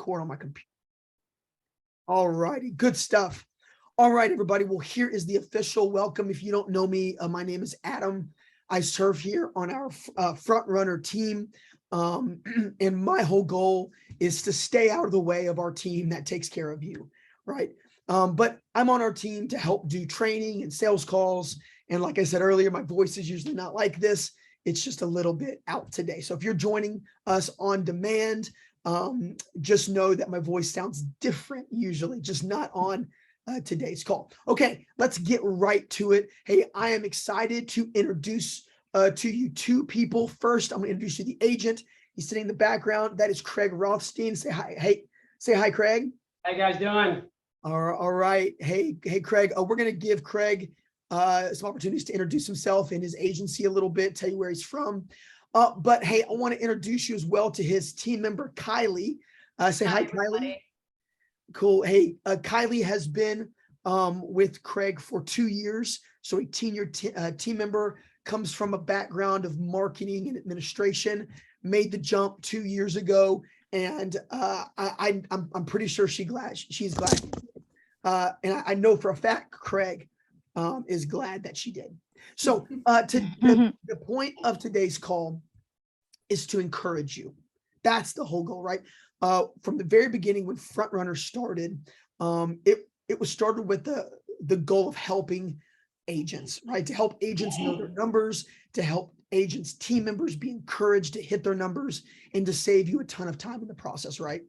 record on my computer. All righty, good stuff. All right, everybody. Well, here is the official welcome. If you don't know me, my name is Adam. I serve here on our front runner team. And my whole goal is to stay out of the way of our team that takes care of you, right? But I'm on our team to help do training and sales calls. And like I said earlier, my voice is usually not like this. It's just a little bit out today. So if you're joining us on demand, just know that my voice sounds different usually, just not on today's call. Okay, let's get right to it. Hey, I am excited to introduce to you two people. First, I'm going to introduce you the agent. He's sitting in the background. That is Craig Rothstein. Say hi. Hey, say hi, Craig. How you guys doing? All right. Hey, Craig. We're going to give Craig some opportunities to introduce himself and his agency a little bit, tell you where he's from. But hey, I want to introduce you as well to his team member, Kylie. Say hi, Kylie. Cool. Hey, Kylie has been with Craig for 2 years. So a team member, comes from a background of marketing and administration, made the jump 2 years ago. And I'm pretty sure she's glad. And I know for a fact, Craig is glad that she did. So the point of today's call is to encourage you. That's the whole goal, right? From the very beginning, when Front Runner started, it was started with the goal of helping agents, right? To help agents know their numbers, to help agents, team members be encouraged to hit their numbers, and to save you a ton of time in the process, right?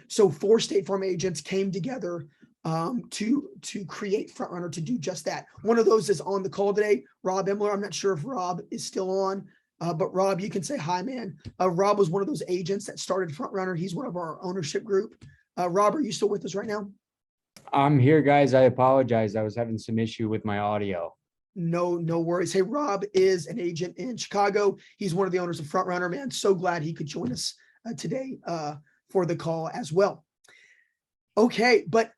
So 4 State Farm agents came together to create Front Runner to do just that. One of those is on the call today, Rob Emler. I'm not sure if Rob is still on, but Rob, you can say hi, man. Rob was one of those agents that started Front Runner. He's one of our ownership group. Rob, are you still with us right now? I'm here, guys. I apologize. I was having some issue with my audio. No worries. Hey, Rob is an agent in Chicago. He's one of the owners of Front Runner, man. So glad he could join us today for the call as well. Okay, but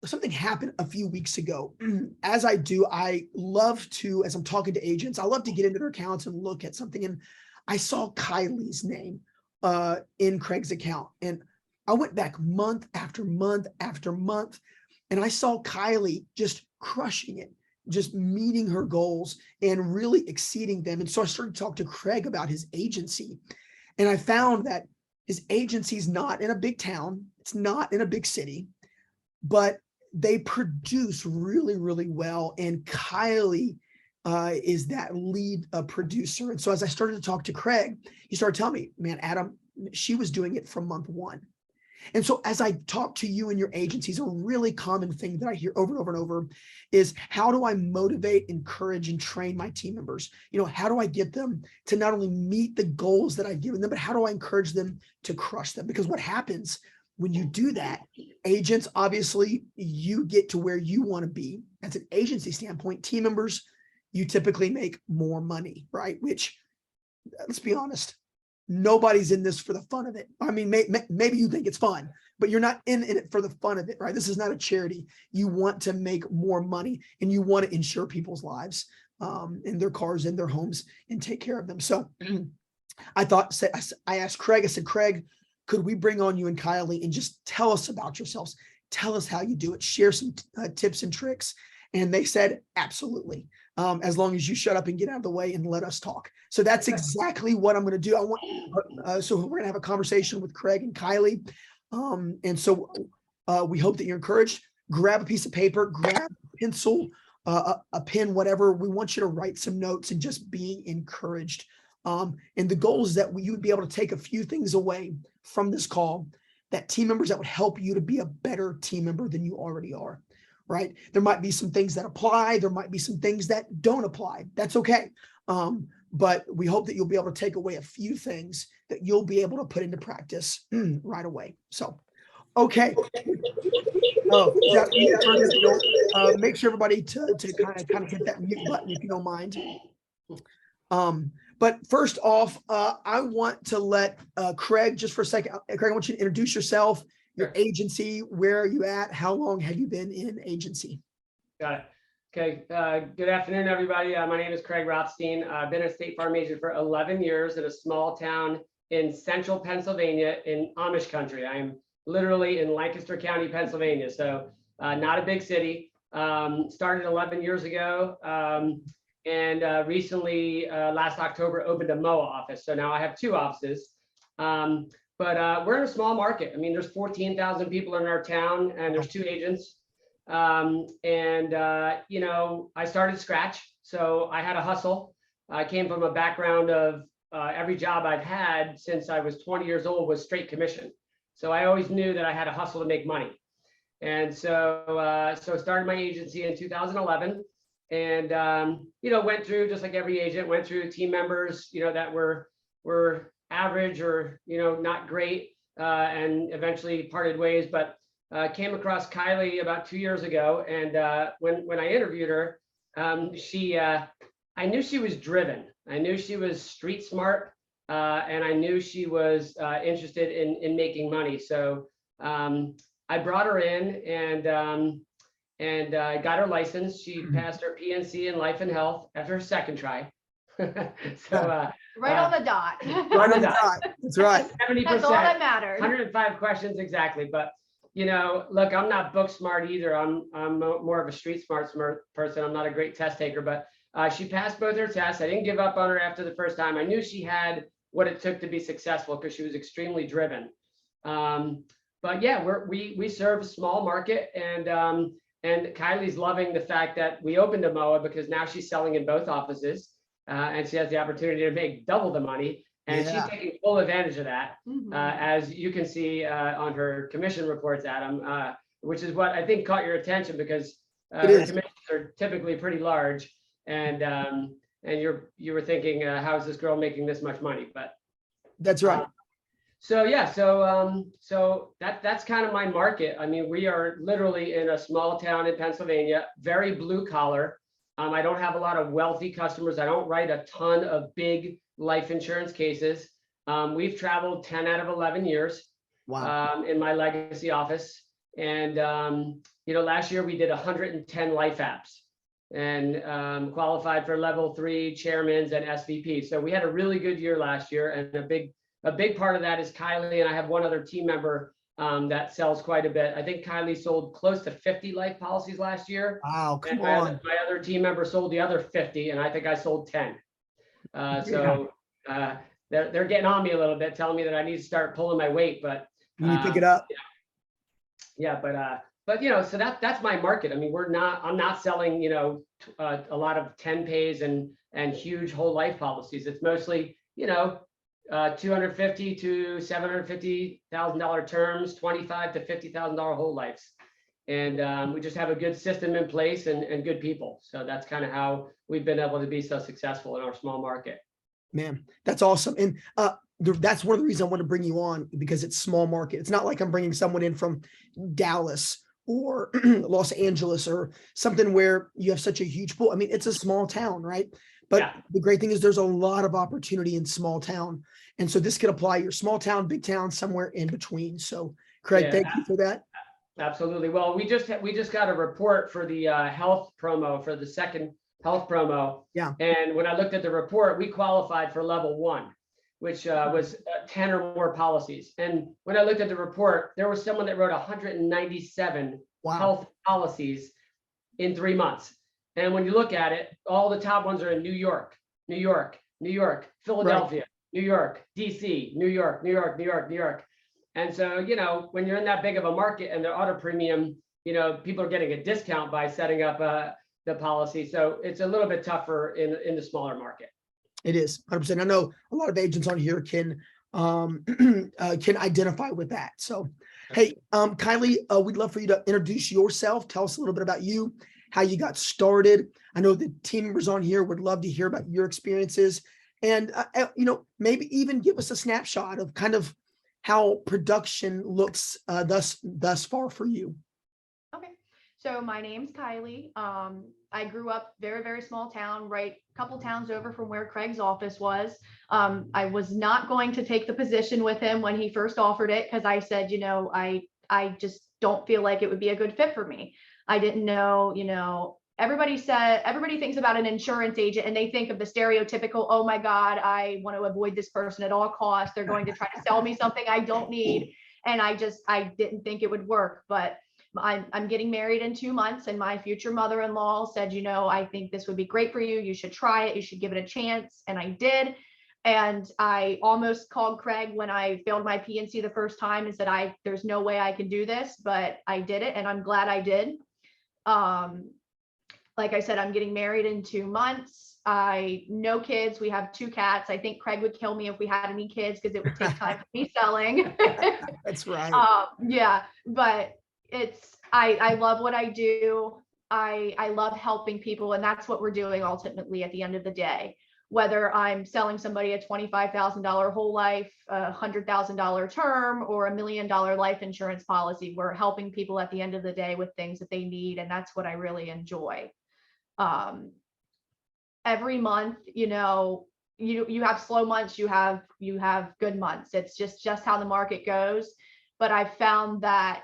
something happened a few weeks ago. As I do, I love to, as I'm talking to agents, I love to get into their accounts and look at something. And I saw Kylie's name in Craig's account. And I went back month after month after month, and I saw Kylie just crushing it, just meeting her goals and really exceeding them. And so I started to talk to Craig about his agency. And I found that his agency is not in a big town. It's not in a big city, but they produce really, really well. And Kylie is that lead producer. And so as I started to talk to Craig, he started telling me, man, Adam, she was doing it from month 1. And so as I talk to you and your agencies, a really common thing that I hear over and over and over is, how do I motivate, encourage, and train my team members? You know, how do I get them to not only meet the goals that I've given them, but how do I encourage them to crush them? Because what happens when you do that, agents, obviously, you get to where you want to be. As an agency standpoint, team members, you typically make more money, right? Which, let's be honest, nobody's in this for the fun of it. I mean, maybe you think it's fun, but you're not in it for the fun of it, right? This is not a charity. You want to make more money, and you want to insure people's lives in their cars, in their homes, and take care of them. So I asked Craig, I said, Craig, could we bring on you and Kylie and just tell us about yourselves? Tell us how you do it. Share some tips and tricks. And they said, absolutely. As long as you shut up and get out of the way and let us talk. So that's exactly what I'm going to do. So we're going to have a conversation with Craig and Kylie. And so we hope that you're encouraged. Grab a piece of paper, grab a pencil, a pen, whatever. We want you to write some notes and just be encouraged. And the goal is that you would be able to take a few things away from this call, that team members that would help you to be a better team member than you already are. Right? There might be some things that apply. There might be some things that don't apply. That's okay. But we hope that you'll be able to take away a few things that you'll be able to put into practice right away. So, okay. Make sure everybody to kind of hit that mute button if you don't mind. But first off, I want to let Craig, just for a second, Craig, I want you to introduce yourself, your agency, where are you at? How long have you been in agency? Got it. Okay. Good afternoon, everybody. My name is Craig Rothstein. I've been a State Farm agent for 11 years in a small town in central Pennsylvania in Amish country. I am literally in Lancaster County, Pennsylvania. So not a big city. Started 11 years ago. And recently, last October, opened a MOA office. So now I have 2 offices. But we're in a small market. I mean, there's 14,000 people in our town, and there's 2 agents. You know, I started scratch, so I had a hustle. I came from a background of every job I've had since I was 20 years old was straight commission. So I always knew that I had a hustle to make money. And so started my agency in 2011, and you know, went through, just like every agent, went through team members, you know, that were average or, you know, not great, and eventually parted ways. But came across Kylie about 2 years ago, and when I interviewed her, I knew she was driven. I knew she was street smart, and I knew she was interested in making money. So I brought her in, and got her license. She passed her PNC in life and health after her second try. So Right on the dot. Right on the dot. That's right. 70%. That's all that matters. 105 questions exactly. But you know, look, I'm not book smart either. I'm more of a street smart person. I'm not a great test taker, but she passed both her tests. I didn't give up on her after the first time. I knew she had what it took to be successful because she was extremely driven. But yeah, we serve a small market, and Kylie's loving the fact that we opened a MOA because now she's selling in both offices, and she has the opportunity to make double the money. And Yeah. she's taking full advantage of that, Mhm. as you can see on her commission reports, Adam, which is what I think caught your attention because It her is. commissions are typically pretty large, and you were thinking, how is this girl making this much money? But That's right. so yeah, so that's kind of my market. I mean, we are literally in a small town in Pennsylvania, very blue collar. I don't have a lot of wealthy customers. I don't write a ton of big life insurance cases. We've traveled 10 out of 11 years Wow. in my legacy office. And, you know, last year we did 110 life apps and qualified for level 3 chairmans and SVP. So we had a really good year last year. And a big part of that is Kylie, and I have one other team member that sells quite a bit. I think Kylie sold close to 50 life policies last year. Wow. And Come my on. other team member sold the other 50, and I think I sold 10. So they're getting on me a little bit, telling me that I need to start pulling my weight. But You need to pick it up. yeah, but you know, so that's my market. I mean, I'm not selling, you know, a lot of 10 pays and huge whole life policies. It's mostly, you know, $250,000 to $750,000 terms, $25,000 to $50,000 whole lives. And we just have a good system in place and good people. So that's kind of how we've been able to be so successful in our small market. Man, that's awesome. And that's one of the reasons I want to bring you on, because it's small market. It's not like I'm bringing someone in from Dallas or Los Angeles or something where you have such a huge pool. I mean, it's a small town, right? But Yeah. the great thing is there's a lot of opportunity in small town. And so this could apply your small town, big town, somewhere in between. So Craig, Yeah. thank you for that. Absolutely. Well, we just got a report for the health promo, for the second health promo. Yeah. And when I looked at the report, we qualified for level 1, which was 10 or more policies. And when I looked at the report, there was someone that wrote 197 Wow. health policies in 3 months. And when you look at it, all the top ones are in New York, Philadelphia, New York, DC, New York. And so, you know, when you're in that big of a market and the auto premium, you know, people are getting a discount by setting up the policy. So it's a little bit tougher in the smaller market. It is 100%. I know a lot of agents on here can identify with that. So, hey, Kylie, we'd love for you to introduce yourself. Tell us a little bit about you, how you got started. I know the team members on here would love to hear about your experiences, and you know, maybe even give us a snapshot of kind of how production looks thus far for you. Okay, so my name's Kylie. I grew up very, very small town, right a couple towns over from where Craig's office was. I was not going to take the position with him when he first offered it, because I said, you know, I just don't feel like it would be a good fit for me. I didn't know, you know, everybody thinks about an insurance agent and they think of the stereotypical, oh my God, I want to avoid this person at all costs. They're going to try to sell me something I don't need. And I didn't think it would work, but I'm getting married in 2 months, and my future mother-in-law said, I think this would be great for you. You should try it. You should give it a chance. And I did. And I almost called Craig when I failed my PNC the first time and said, there's no way I can do this, but I did it. And I'm glad I did. Like I said, I'm getting married in 2 months. No kids. We have 2 cats. I think Craig would kill me if we had any kids because it would take time for me selling. That's right. Yeah, but I love what I do. I love helping people, and that's what we're doing ultimately at the end of the day. Whether I'm selling somebody a $25,000 whole life, a $100,000 term, or $1 million life insurance policy, we're helping people at the end of the day with things that they need, and that's what I really enjoy. Every month, you have slow months, you have good months. It's just how the market goes. But I've found that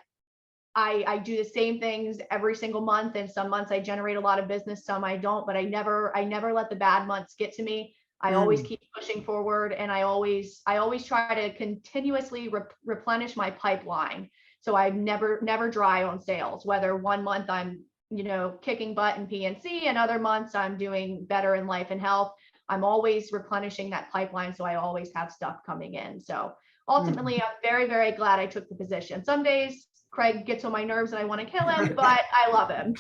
I do the same things every single month, and some months I generate a lot of business, some I don't, but I never let the bad months get to me. I always keep pushing forward, and I always try to continuously replenish my pipeline. So I never dry on sales, whether one month I'm, kicking butt in PNC and other months I'm doing better in life and health. I'm always replenishing that pipeline. So I always have stuff coming in. So ultimately, I'm very, very glad I took the position. Some days Craig gets on my nerves and I want to kill him, but I love him.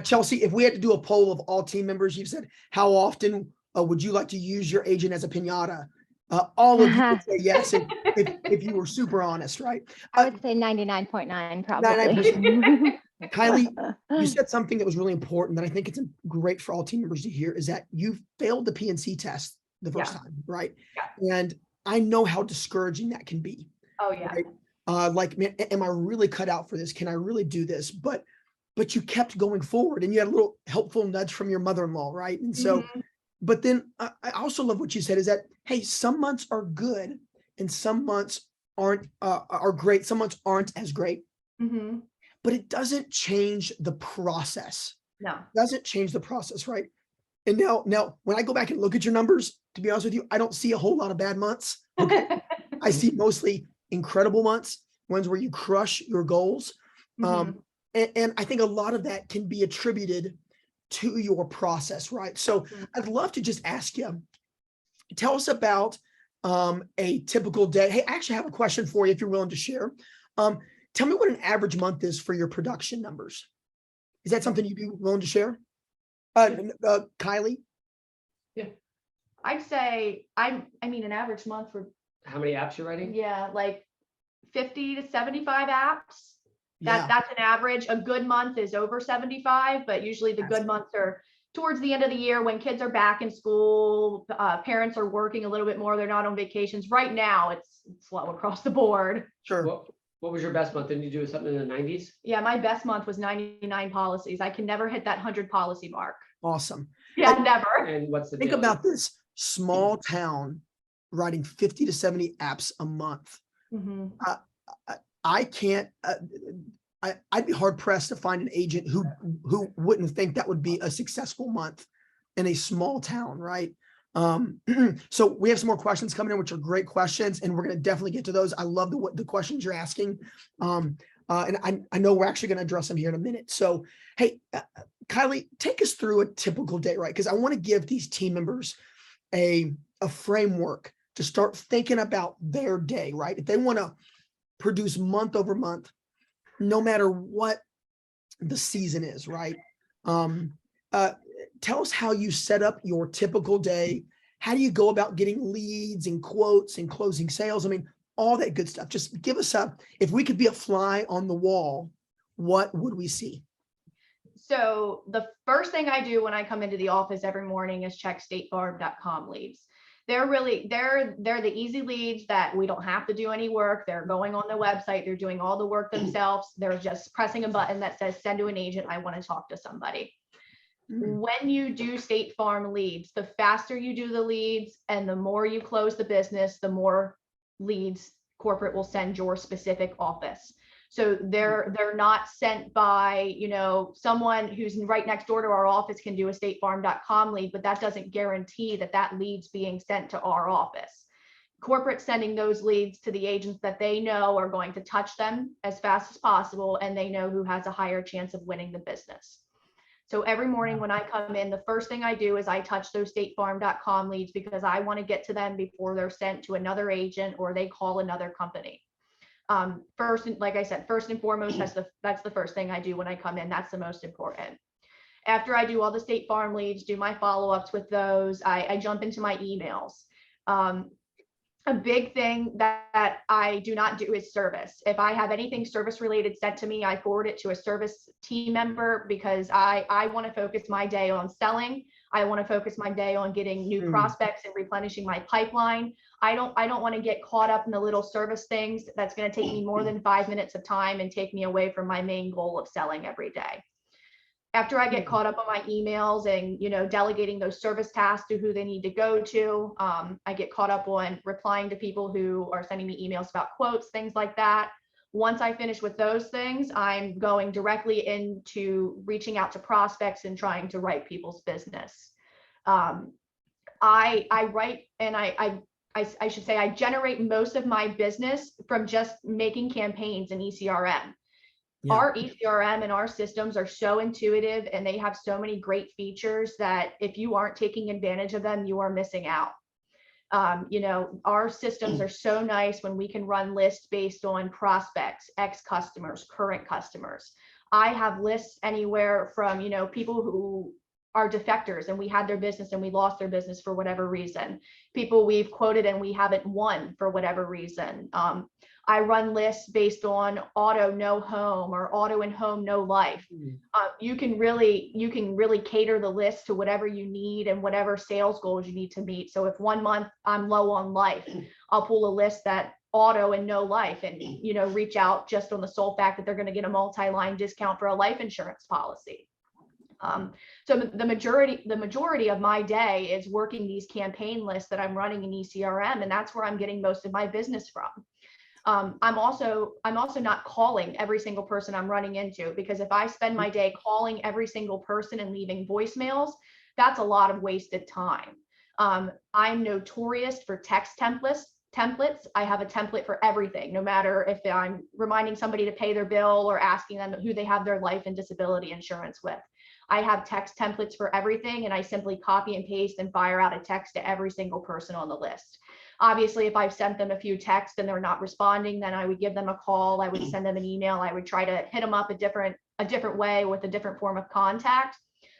Chelsea, if we had to do a poll of all team members, you've said, how often would you like to use your agent as a piñata? All of you would say yes, if you were super honest, right? I would say 99.9 probably. 99%. Kylie, you said something that was really important that I think it's great for all team members to hear, is that you failed the PNC test the first time, right? Yeah. And I know how discouraging that can be. Oh yeah. Right? Like, man, am I really cut out for this? Can I really do this? But you kept going forward, and you had a little helpful nudge from your mother-in-law, right? And so, but then I also love what you said, is that, hey, some months are good and some months aren't are great. Some months aren't as great. But it doesn't change the process. No, it doesn't change the process, right? And now when I go back and look at your numbers, to be honest with you, I don't see a whole lot of bad months. Okay. I see mostly incredible months, ones where you crush your goals. And I think a lot of that can be attributed to your process, right? So I'd love to just ask you, tell us about a typical day. Hey, I actually have a question for you if you're willing to share. Tell me what an average month is for your production numbers. Is that something you'd be willing to share? Kylie? Yeah. I'd say, I mean, an average month for, How many apps you're writing? yeah, like 50 to 75 apps. Yeah. That's an average. A good month is over 75, but usually the good months are towards the end of the year when kids are back in school, parents are working a little bit more, they're not on vacations. Right now, it's slow across the board. Sure. What was your best month? Didn't you do something in the 90s? Yeah, my best month was 99 policies. I can never hit that 100 policy mark. Awesome. Yeah, never. And what's the Think daily? about this small town writing 50 to 70 apps a month. I can't, I'd be hard pressed to find an agent who wouldn't think that would be a successful month in a small town, right? So we have some more questions coming in, which are great questions, and we're going to definitely get to those. I love the questions you're asking. And I know we're actually going to address them here in a minute. So, hey, Kylie, take us through a typical day, right? Because I want to give these team members a framework to start thinking about their day, right? If they want to produce month over month, no matter what the season is, right? Tell us how you set up your typical day. How do you go about getting leads and quotes and closing sales? I mean, all that good stuff. Just give us if we could be a fly on the wall, what would we see? So the first thing I do when I come into the office every morning is check statefarm.com leads. They're the easy leads that we don't have to do any work. They're going on the website. They're doing all the work themselves. They're just pressing a button that says, send to an agent. I want to talk to somebody. When you do State Farm leads, the faster you do the leads and the more you close the business, the more leads corporate will send your specific office. So they're not sent by, someone who's right next door to our office can do a statefarm.com lead, but that doesn't guarantee that that lead's being sent to our office. Corporate sending those leads to the agents that they know are going to touch them as fast as possible, and they know who has a higher chance of winning the business. So every morning when I come in, the first thing I do is I touch those statefarm.com leads because I want to get to them before they're sent to another agent or they call another company. First, like I said, first and foremost, that's the first thing I do when I come in. That's the most important. After I do all the State Farm leads, do my follow-ups with those, I jump into my emails. A big thing that I do not do is service. If I have anything service related sent to me, I forward it to a service team member because I want to focus my day on selling. I want to focus my day on getting new prospects and replenishing my pipeline. I don't want to get caught up in the little service things that's going to take me more than 5 minutes of time and take me away from my main goal of selling every day. After I get caught up on my emails and, delegating those service tasks to who they need to go to, I get caught up on replying to people who are sending me emails about quotes, things like that. Once I finish with those things, I'm going directly into reaching out to prospects and trying to write people's business. I write, and I should say I generate most of my business from just making campaigns in ECRM. Yeah. Our ECRM and our systems are so intuitive and they have so many great features that if you aren't taking advantage of them, you are missing out. Our systems are so nice when we can run lists based on prospects, ex-customers, current customers. I have lists anywhere from, people who are defectors and we had their business and we lost their business for whatever reason. People we've quoted and we haven't won for whatever reason. I run lists based on auto, no home, or auto and home, no life. You can really cater the list to whatever you need and whatever sales goals you need to meet. So if 1 month I'm low on life, I'll pull a list that auto and no life and, reach out just on the sole fact that they're going to get a multi-line discount for a life insurance policy. So the majority of my day is working these campaign lists that I'm running in ECRM, and that's where I'm getting most of my business from. I'm also not calling every single person I'm running into, because if I spend my day calling every single person and leaving voicemails, that's a lot of wasted time. I'm notorious for text templates. I have a template for everything, no matter if I'm reminding somebody to pay their bill or asking them who they have their life and disability insurance with. I have text templates for everything, and I simply copy and paste and fire out a text to every single person on the list. Obviously, if I've sent them a few texts and they're not responding, then I would give them a call. I would send them an email. I would try to hit them up a different way with a different form of contact.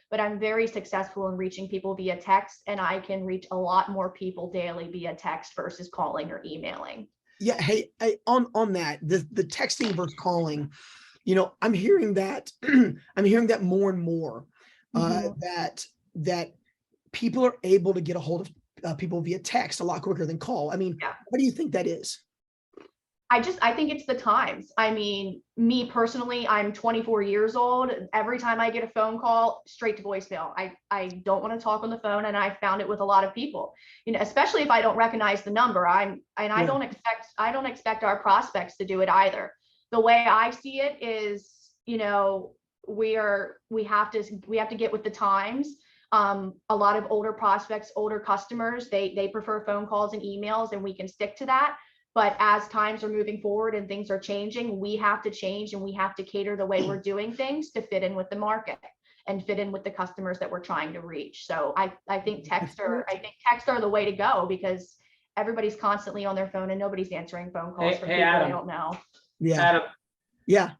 But I'm very successful in reaching people via text, and I can reach a lot more people daily via text versus calling or emailing. Yeah. Hey, on that, the texting versus calling, I'm hearing that more and more, that people are able to get a hold of people via text a lot quicker than call. I mean, What do you think that is? I think it's the times. I mean, me personally, I'm 24 years old. Every time I get a phone call, straight to voicemail. I don't want to talk on the phone, and I found it with a lot of people, especially if I don't recognize the number. I don't expect our prospects to do it either. The way I see it is, we have to get with the times. A lot of older prospects, older customers, they prefer phone calls and emails, and we can stick to that. But as times are moving forward and things are changing, we have to change, and we have to cater the way we're doing things to fit in with the market and fit in with the customers that we're trying to reach. So I think text are the way to go, because everybody's constantly on their phone and nobody's answering phone calls from people they don't know. Yeah. Adam, Yeah.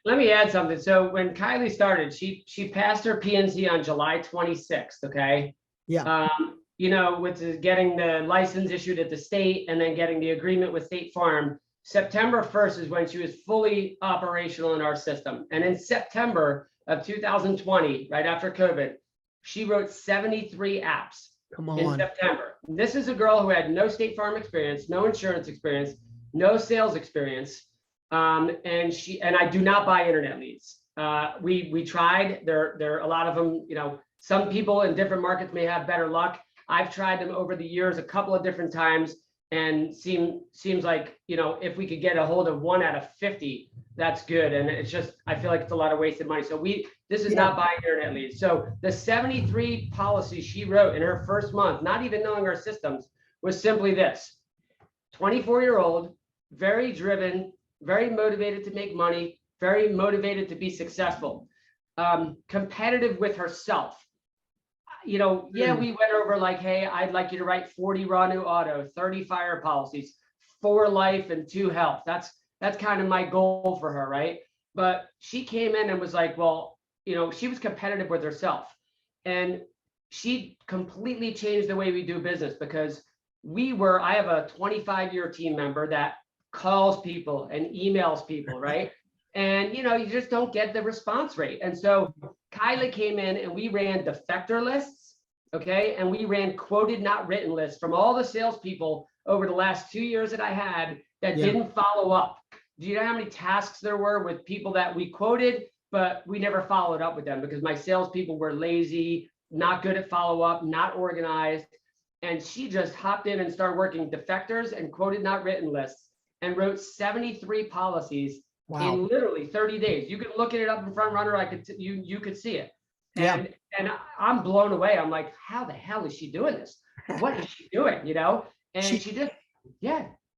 let me add something. So when Kylie started, she passed her PNC on July 26th. Okay. Yeah. With getting the license issued at the state and then getting the agreement with State Farm, September 1st is when she was fully operational in our system. And in September of 2020, right after COVID, she wrote 73 apps. Come on. In September. This is a girl who had no State Farm experience, no insurance experience, no sales experience. And I do not buy internet leads. We tried. There are a lot of them, some people in different markets may have better luck. I've tried them over the years a couple of different times, and seems like, if we could get a hold of 1 out of 50 that's good. And it's just, I feel like it's a lot of wasted money. So this is Yeah. not buying internet leads. So the 73 policies she wrote in her first month, not even knowing our systems, was simply this: 24-year-old, very driven, very motivated to make money, very motivated to be successful, competitive with herself. Yeah, we went over like, hey, I'd like you to write 40 raw new auto, 30 fire policies, 4 life and 2 health. That's kind of my goal for her, right? But she came in and was like, well, she was competitive with herself. And she completely changed the way we do business, because I have a 25-year team member that calls people and emails people, right? And you just don't get the response rate. And so Kylie came in and we ran defector lists, okay? And we ran quoted not written lists from all the salespeople over the last 2 years that I had that didn't follow up. Do you know how many tasks there were with people that we quoted, but we never followed up with them because my salespeople were lazy, not good at follow up, not organized. And she just hopped in and started working defectors and quoted not written lists and wrote 73 policies in literally 30 days. You could look it up in Front Runner. You could see it. And I'm blown away. I'm like, how the hell is she doing this? What is she doing? And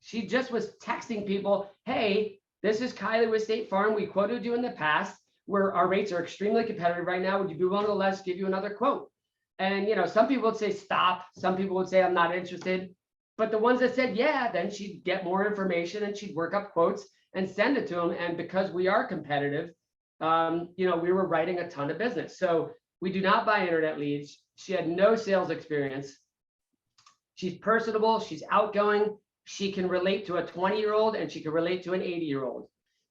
she just was texting people, hey, this is Kylie with State Farm. We quoted you in the past, where our rates are extremely competitive right now. Would you be willing to let us give you another quote? And some people would say stop. Some people would say I'm not interested. But the ones that said yeah, then she'd get more information and she'd work up quotes and send it to them. And because we are competitive, we were writing a ton of business. So we do not buy internet leads. She had no sales experience. She's personable. She's outgoing. She can relate to a 20-year-old and she can relate to an 80-year-old.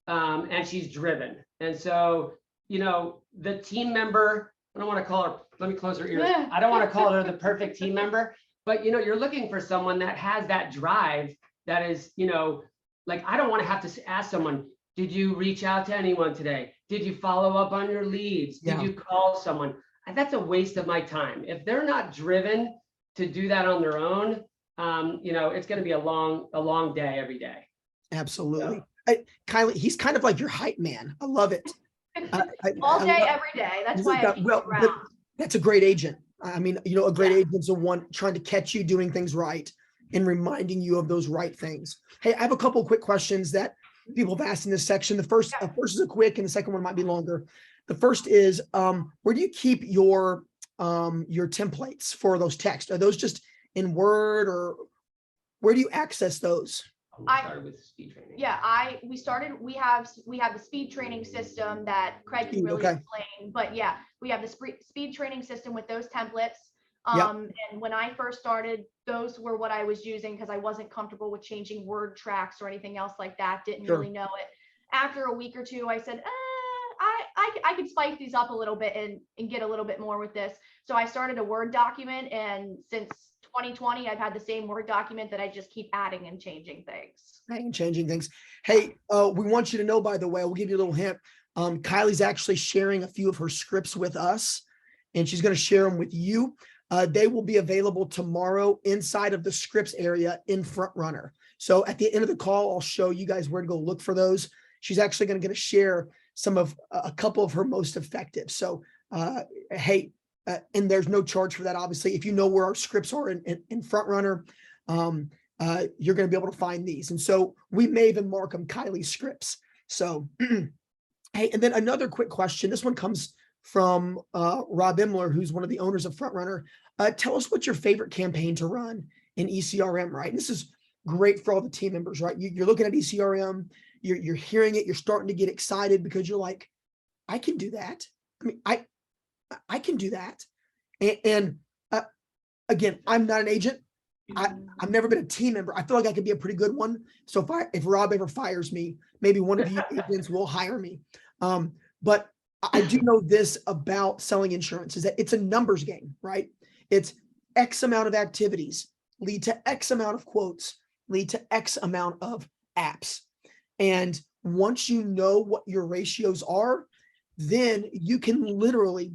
And she's driven. And so, the team member, I don't want to call her, let me close her ears. I don't want to call her the perfect team member, but you're looking for someone that has that drive that is, like, I don't want to have to ask someone, did you reach out to anyone today? Did you follow up on your leads? Did you call someone? That's a waste of my time. If they're not driven to do that on their own, it's going to be a long day every day. Absolutely. Kylie, he's kind of like your hype man. I love it. All day, every day. That's why I keep you around. That's a great agent. I mean, a great agent's the one trying to catch you doing things right and reminding you of those right things. Hey, I have a couple of quick questions that people have asked in this section. The first is a quick, and the second one might be longer. The first is, where do you keep your templates for those texts? Are those just in Word, or where do you access those? We started with speed training. We have the speed training system that Craig can really explain, but we have the speed training system with those templates. And when I first started, those were what I was using because I wasn't comfortable with changing word tracks or anything else like that. Didn't really know it. After a week or two, I said, I could spice these up a little bit and get a little bit more with this. So I started a Word document, and since 2020, I've had the same Word document that I just keep adding and changing things. Hey, we want you to know, by the way, we'll give you a little hint. Kylie's actually sharing a few of her scripts with us, and she's going to share them with you. They will be available tomorrow inside of the scripts area in Front Runner. So at the end of the call, I'll show you guys where to go look for those. She's actually going to share a couple of her most effective. So, hey, and there's no charge for that. Obviously, if you know where our scripts are in Front Runner, you're going to be able to find these. And so we may even mark them Kylie's scripts. So, hey, and then another quick question. This one comes from Rob Imler, who's one of the owners of Front Runner. Tell us what's your favorite campaign to run in ECRM, right? And this is great for all the team members, right? You're looking at ECRM, you're hearing it, you're starting to get excited because you're like, I can do that. I mean, I can do that. And again, I'm not an agent. I've never been a team member. I feel like I could be a pretty good one. So if Rob ever fires me, maybe one of you agents will hire me. But I do know this about selling insurance is that it's a numbers game, right? It's X amount of activities lead to X amount of quotes, lead to X amount of apps. And once you know what your ratios are, then you can literally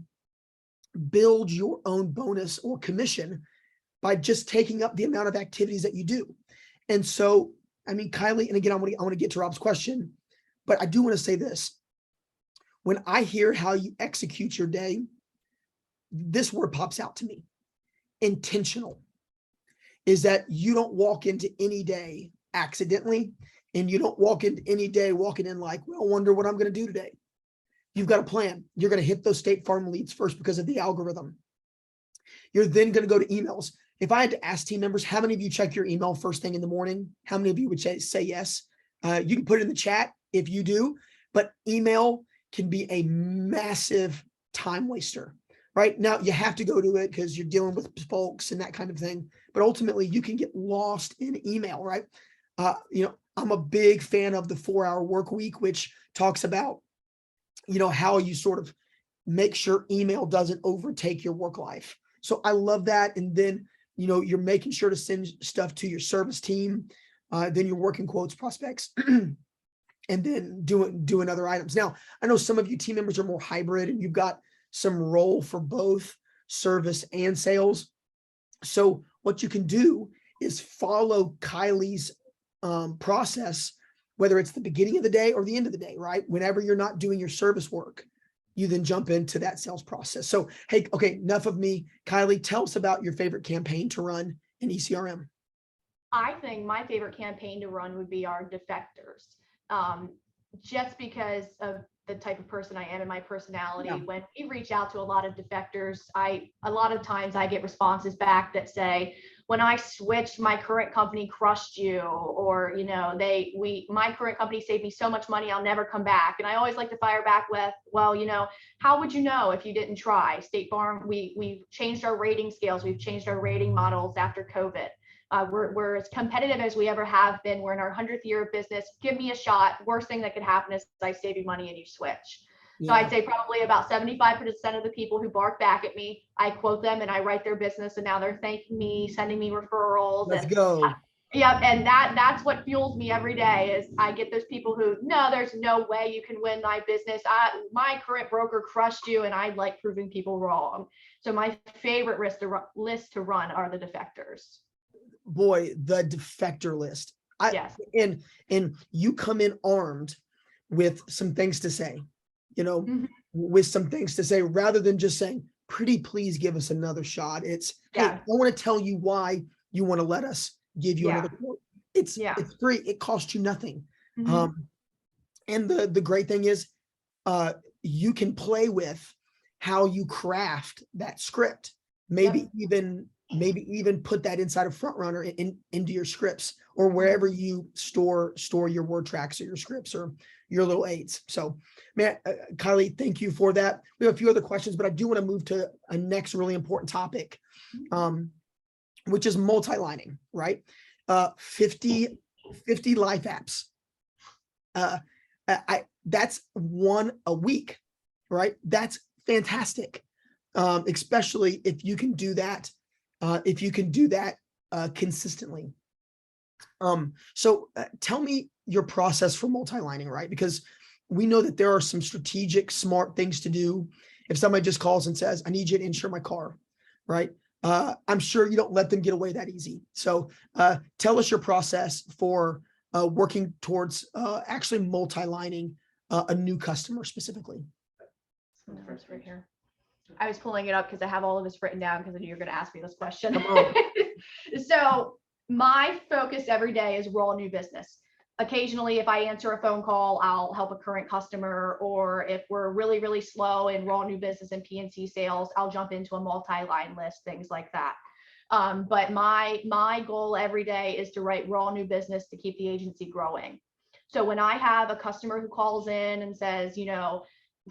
build your own bonus or commission by just taking up the amount of activities that you do. And so, I mean, Kylie, and again, I want to get to Rob's question. But I do want to say this. When I hear how you execute your day, this word pops out to me. Intentional. Is that you don't walk into any day accidentally, and you don't walk into any day walking in like, well, I wonder what I'm going to do today. You've got a plan. You're going to hit those State Farm leads first because of the algorithm. You're then going to go to emails. If I had to ask team members, how many of you check your email first thing in the morning? How many of you would say yes? You can put it in the chat if you do, but email can be a massive time waster, right? Now you have to go to it because you're dealing with folks and that kind of thing, but ultimately you can get lost in email, right? I'm a big fan of the 4-hour work week, which talks about, how you sort of make sure email doesn't overtake your work life. So I love that. And then, you're making sure to send stuff to your service team, then you're working quotes prospects, and then doing other items. Now, I know some of you team members are more hybrid and you've got some role for both service and sales. So what you can do is follow Kylie's process, whether it's the beginning of the day or the end of the day, right? Whenever you're not doing your service work, you then jump into that sales process. So, hey, okay, enough of me. Kylie, tell us about your favorite campaign to run in ECRM. I think my favorite campaign to run would be our defectors. Just because of the type of person I am and my personality. Yeah. When we reach out to a lot of defectors, a lot of times I get responses back that say, when I switched, my current company crushed you, or, my current company saved me so much money, I'll never come back. And I always like to fire back with, well, how would you know if you didn't try? State Farm, we've changed our rating scales. We've changed our rating models after COVID. We're as competitive as we ever have been. We're in our 100th year of business. Give me a shot. Worst thing that could happen is I save you money and you switch. Yeah. So I'd say probably about 75% of the people who bark back at me, I quote them and I write their business, and now they're thanking me, sending me referrals. Let's go. Yeah, and that's what fuels me every day is I get those people who, no, there's no way you can win my business. My current broker crushed you, and I like proving people wrong. So my favorite list to run are the defectors. Boy, the defector list. Yes. And you come in armed with some things to say, with some things to say, rather than just saying, pretty please give us another shot. It's, hey, I want to tell you why you want to let us give you another quote. It's free. It costs you nothing. Mm-hmm. And the great thing is, you can play with how you craft that script. Maybe even put that inside of FrontRunner into your scripts, or wherever you store your word tracks or your scripts or your little aids. So, man, Kylie, thank you for that. We have a few other questions, but I do want to move to a next really important topic, which is multi-lining, right? 50 life apps. That's one a week, right? That's fantastic. Especially if you can do that. Consistently. So tell me your process for multi-lining, right? Because we know that there are some strategic, smart things to do. If somebody just calls and says, I need you to insure my car, right? I'm sure you don't let them get away that easy. So tell us your process for working towards actually multi-lining a new customer specifically. First right here. I was pulling it up because I have all of this written down because I knew you were going to ask me this question. Come on. So my focus every day is raw new business. Occasionally, if I answer a phone call, I'll help a current customer, or if we're really, really slow in raw new business and PNC sales, I'll jump into a multi-line list, things like that. But my goal every day is to write raw new business to keep the agency growing. So when I have a customer who calls in and says,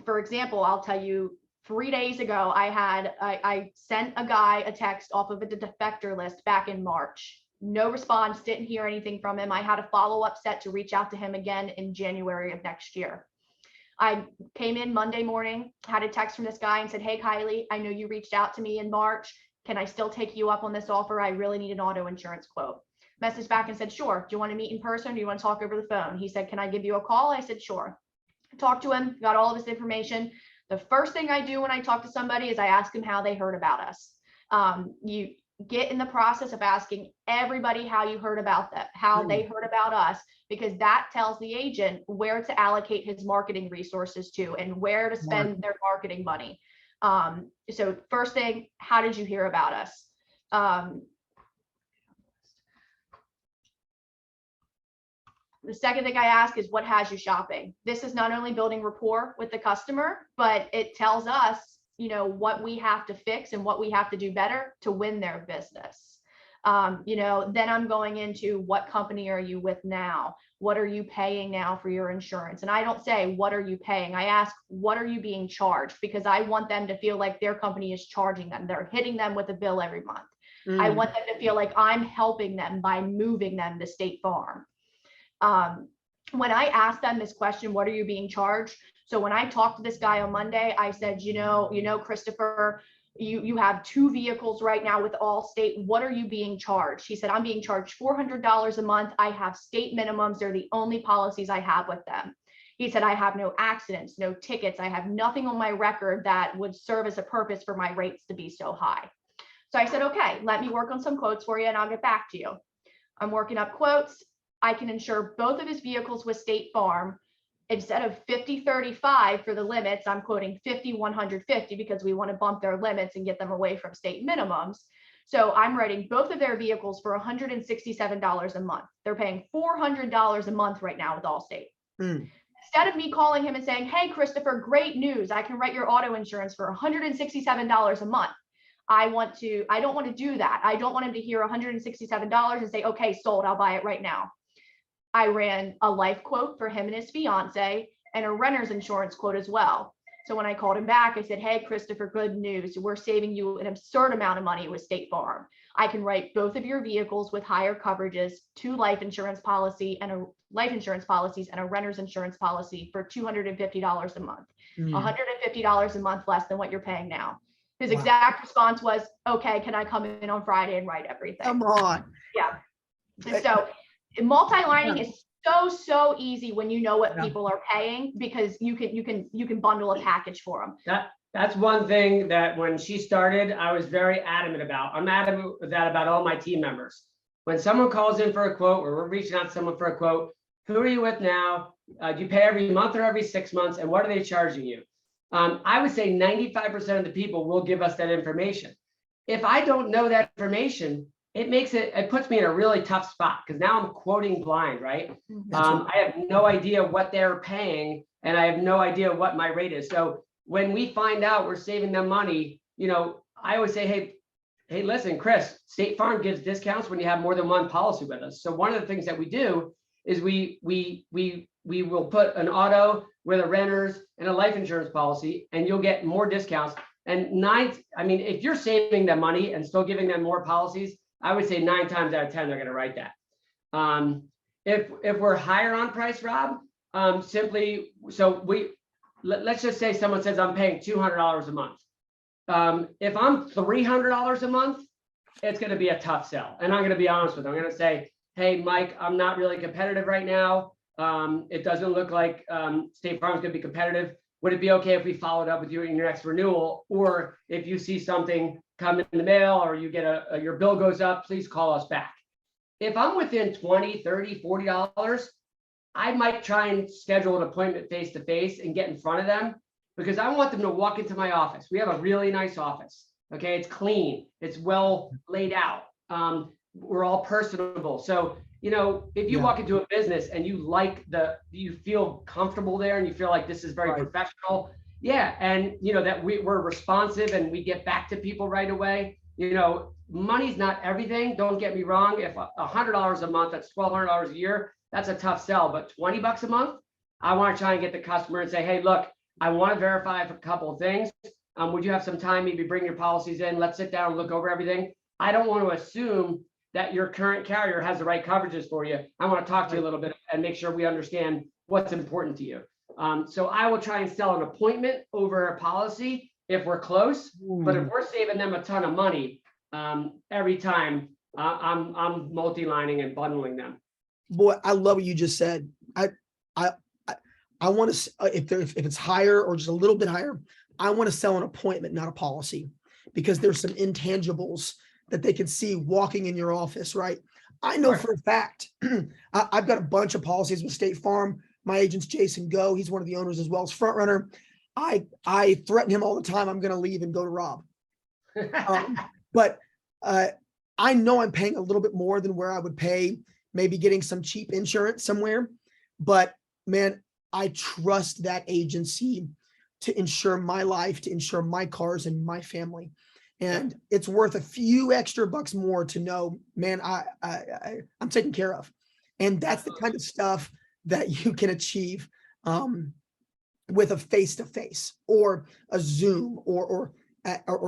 for example, I'll tell you, 3 days ago, I sent a guy a text off of a defector list back in March. No response, didn't hear anything from him. I had a follow-up set to reach out to him again in January of next year. I came in Monday morning, had a text from this guy and said, hey, Kylie, I know you reached out to me in March. Can I still take you up on this offer? I really need an auto insurance quote. Message back and said, sure. Do you want to meet in person? Or do you want to talk over the phone? He said, can I give you a call? I said, sure. Talked to him, got all of his information. The first thing I do when I talk to somebody is I ask them how they heard about us. get in the process of asking everybody how you heard about them, how they heard about us, because that tells the agent where to allocate his marketing resources to and where to spend their marketing money. So first thing, how did you hear about us? The second thing I ask is what has you shopping? This is not only building rapport with the customer, but it tells us, you know, what we have to fix and what we have to do better to win their business. You know, then I'm going into what company are you with now? What are you paying now for your insurance? And I don't say, what are you paying? I ask, what are you being charged? Because I want them to feel like their company is charging them. They're hitting them with a bill every month. I want them to feel like I'm helping them by moving them to State Farm. When I asked them this question, what are you being charged? So when I talked to this guy on Monday, I said, you know, Christopher, you have 2 vehicles right now with Allstate. What are you being charged? He said, I'm being charged $400 a month. I have state minimums. They're the only policies I have with them. He said, I have no accidents, no tickets. I have nothing on my record that would serve as a purpose for my rates to be so high. So I said, okay, let me work on some quotes for you and I'll get back to you. I'm working up quotes. I can insure both of his vehicles with State Farm. Instead of 50-35 for the limits, I'm quoting 50-150 because we want to bump their limits and get them away from state minimums. So I'm writing both of their vehicles for $167 a month. They're paying $400 a month right now with Allstate. Instead of me calling him and saying, hey, Christopher, great news, I can write your auto insurance for $167 a month. I don't want to do that. I don't want him to hear $167 and say, okay, sold, I'll buy it right now. I ran a life quote for him and his fiance and a renter's insurance quote as well. So when I called him back, I said, hey, Christopher, good news. We're saving you an absurd amount of money with State Farm. I can write both of your vehicles with higher coverages, 2 life insurance policies and a renter's insurance policy for $250 a month, $150 a month less than what you're paying now. His exact response was, okay, can I come in on Friday and write everything? Come on. Yeah. So multi-lining is so easy when you know what people are paying, because you can bundle a package for them. That's one thing that when she started, I was very adamant about. I'm adamant with that about all my team members. When someone calls in for a quote, or we're reaching out to someone for a quote, who are you with now? Do you pay every month or every 6 months? And what are they charging you? I would say 95% of the people will give us that information. If I don't know that information, it puts me in a really tough spot, because now I'm quoting blind, right? I have no idea what they're paying and I have no idea what my rate is. So when we find out we're saving them money, you know, I always say, hey, listen, Chris, State Farm gives discounts when you have more than one policy with us. So one of the things that we do is we will put an auto with a renter's and a life insurance policy, and you'll get more discounts. And if you're saving them money and still giving them more policies, I would say 9 times out of 10, they're going to write that. If we're higher on price, Rob, let's just say someone says I'm paying $200 a month. If I'm $300 a month, it's going to be a tough sell. And I'm going to be honest with them. I'm going to say, hey, Mike, I'm not really competitive right now. It doesn't look like State Farm is going to be competitive. Would it be okay if we followed up with you in your next renewal? Or if you see something come in the mail or you get your bill goes up, please call us back. If I'm within $20, $30, $40, I might try and schedule an appointment face-to-face and get in front of them, because I want them to walk into my office. We have a really nice office. Okay, it's clean, it's well laid out. We're all personable. So, you know, if you walk into a business and you feel comfortable there and you feel like this is very professional, and you know that we're responsive and we get back to people right away. You know, money's not everything. Don't get me wrong. If $100 a month, that's $1,200 a year. That's a tough sell. But $20 a month, I want to try and get the customer and say, hey, look, I want to verify a couple of things. Would you have some time? Maybe bring your policies in. Let's sit down and look over everything. I don't want to assume that your current carrier has the right coverages for you. I want to talk to you a little bit and make sure we understand what's important to you. So I will try and sell an appointment over a policy if we're close. But if we're saving them a ton of money every time, I'm multi-lining and bundling them. Boy, I love what you just said. I want to, if it's higher or just a little bit higher, I want to sell an appointment, not a policy, because there's some intangibles that they can see walking in your office, right? I know Sure. for a fact, I've got a bunch of policies with State Farm. My agent's Jason Go. He's one of the owners as well as Front Runner. I threaten him all the time. I'm going to leave and go to Rob. But I know I'm paying a little bit more than where I would pay maybe getting some cheap insurance somewhere. But man, I trust that agency to insure my life, to insure my cars and my family. And it's worth a few extra bucks more to know, man, I'm taken care of. And that's the kind of stuff that you can achieve with a face-to-face or a Zoom or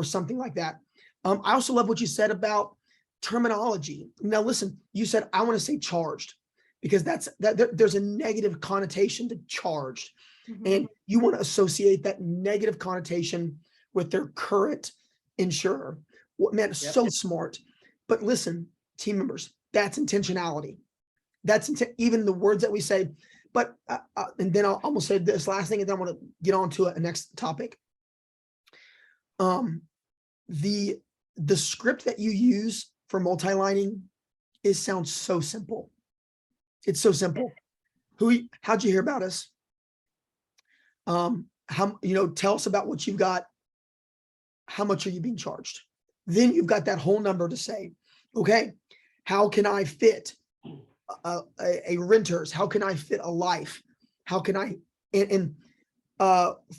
something like that. I also love what you said about terminology. Now, listen, you said, I want to say charged because there's a negative connotation to charged. And you want to associate that negative connotation with their current insurer. Man, so smart. But listen, team members, that's intentionality. That's even the words that we say. But and then I'll almost say this last thing, and then I want to get on to a next topic. The script that you use for multi-lining sounds so simple. It's so simple. How'd you hear about us? Tell us about what you've got. How much are you being charged? Then you've got that whole number to say, okay, how can I fit a renters? How can I fit a life? How can I,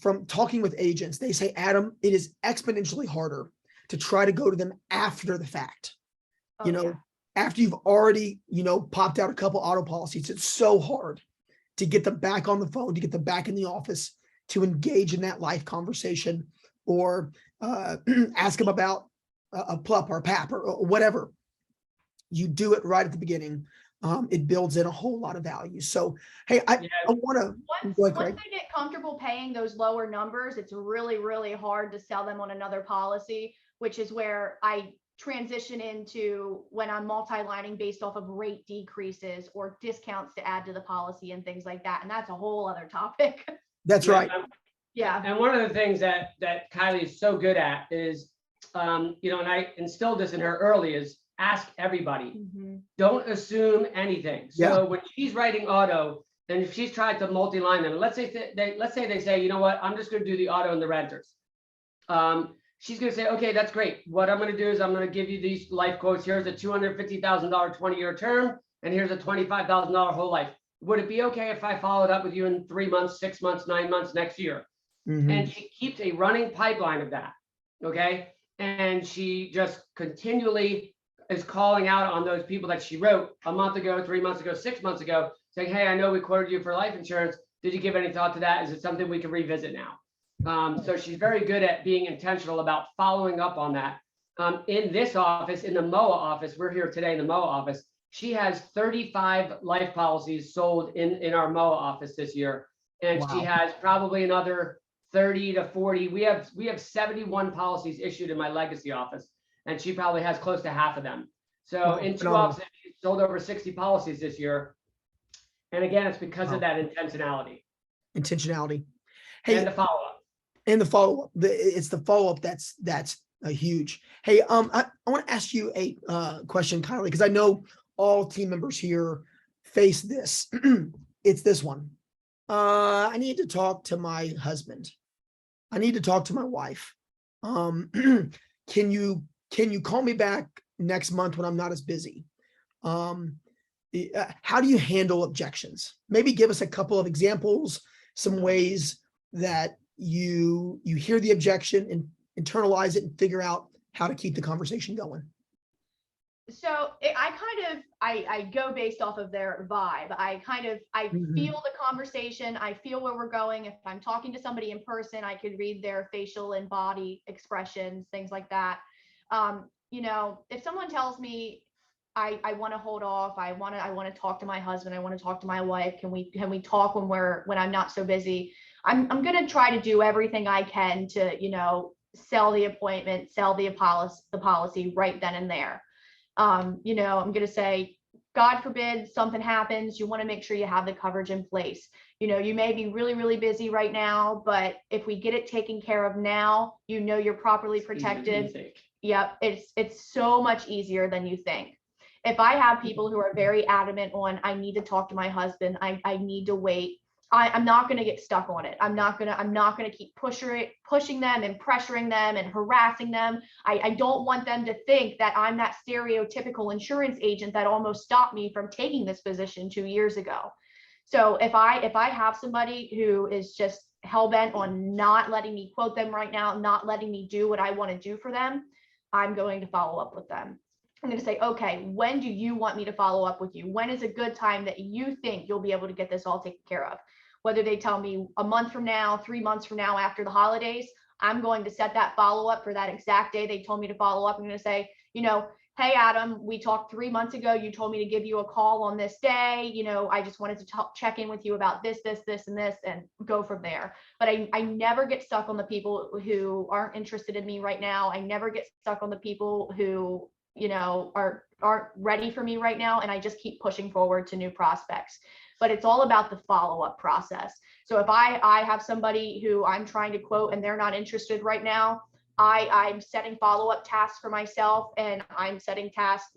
from talking with agents, they say, Adam, it is exponentially harder to try to go to them after the fact. After you've already, popped out a couple auto policies, it's so hard to get them back on the phone, to get them back in the office, to engage in that life conversation or ask them about a PLUP or a PAP or whatever. You do it right at the beginning. It builds in a whole lot of value. So, hey, I want to once they get comfortable paying those lower numbers, it's really, really hard to sell them on another policy, which is where I transition into when I'm multi-lining based off of rate decreases or discounts to add to the policy and things like that. And that's a whole other topic. That's right. Yeah. And one of the things that Kylie is so good at is, and I instilled this in her early, is ask everybody. Don't assume anything. So when she's writing auto, and if she's tried to multi-line them, let's say they say, you know what, I'm just going to do the auto and the renters. She's going to say, okay, that's great. What I'm going to do is I'm going to give you these life quotes. Here's a $250,000 20-year term, and here's a $25,000 whole life. Would it be okay if I followed up with you in 3 months, 6 months, 9 months, next year? And she keeps a running pipeline of that. Okay. And she just continually is calling out on those people that she wrote a month ago, 3 months ago, 6 months ago, saying, hey, I know we quoted you for life insurance. Did you give any thought to that? Is it something we can revisit now? So she's very good at being intentional about following up on that. In this office, in the MOA office, we're here today in the MOA office. She has 35 life policies sold in our MOA office this year. And she has probably another 30 to 40. We have 71 policies issued in my legacy office, and she probably has close to half of them. So in 2 offices, she sold over 60 policies this year. And again, it's because of that intentionality. Hey, and the follow-up. It's the follow-up that's huge. Hey, I want to ask you a question, Kylie, because I know all team members here face this. It's this one. I need to talk to my husband. I need to talk to my wife. Can you call me back next month when I'm not as busy? How do you handle objections? Maybe give us a couple of examples, some ways that you hear the objection and internalize it and figure out how to keep the conversation going. So I go based off of their vibe. I feel the conversation. I feel where we're going. If I'm talking to somebody in person, I could read their facial and body expressions, things like that. If someone tells me I want to hold off, I want to talk to my husband, I want to talk to my wife, can we talk when I'm not so busy? I'm going to try to do everything I can to, sell the appointment, sell the policy right then and there. I'm going to say, God forbid something happens, you want to make sure you have the coverage in place. You may be really, really busy right now, but if we get it taken care of now, you're properly protected. Yep, it's so much easier than you think. If I have people who are very adamant on, I need to talk to my husband, I need to wait, I'm not going to get stuck on it. I'm not going to keep pushing them and pressuring them and harassing them. I don't want them to think that I'm that stereotypical insurance agent that almost stopped me from taking this position 2 years ago. So if I have somebody who is just hell bent on not letting me quote them right now, not letting me do what I want to do for them, I'm going to follow up with them. I'm going to say, okay, when do you want me to follow up with you? When is a good time that you think you'll be able to get this all taken care of? Whether they tell me a month from now, 3 months from now, after the holidays, I'm going to set that follow up for that exact day they told me to follow up. I'm going to say, hey, Adam, we talked 3 months ago. You told me to give you a call on this day. I just wanted to check in with you about this, and this, and go from there. But I never get stuck on the people who aren't interested in me right now. I never get stuck on the people who, aren't ready for me right now. And I just keep pushing forward to new prospects. But it's all about the follow-up process. So if I have somebody who I'm trying to quote and they're not interested right now, I'm setting follow-up tasks for myself, and I'm setting tasks,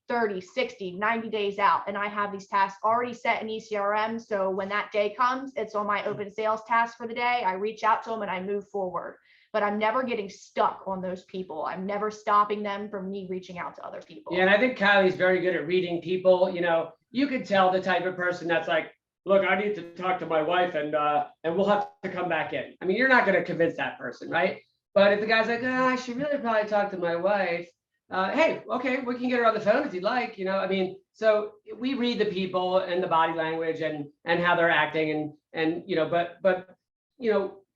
30, 60, 90 days out. And I have these tasks already set in ECRM. So when that day comes, it's on my open sales task for the day. I reach out to them and I move forward. But I'm never getting stuck on those people. I'm never stopping them from me reaching out to other people. Yeah, and I think Kylie's very good at reading people. You could tell the type of person that's like, look, I need to talk to my wife and we'll have to come back in. I mean, you're not going to convince that person, right? But if the guy's like, I should really probably talk to my wife. Hey, okay, we can get her on the phone if you'd like. So we read the people and the body language and how they're acting but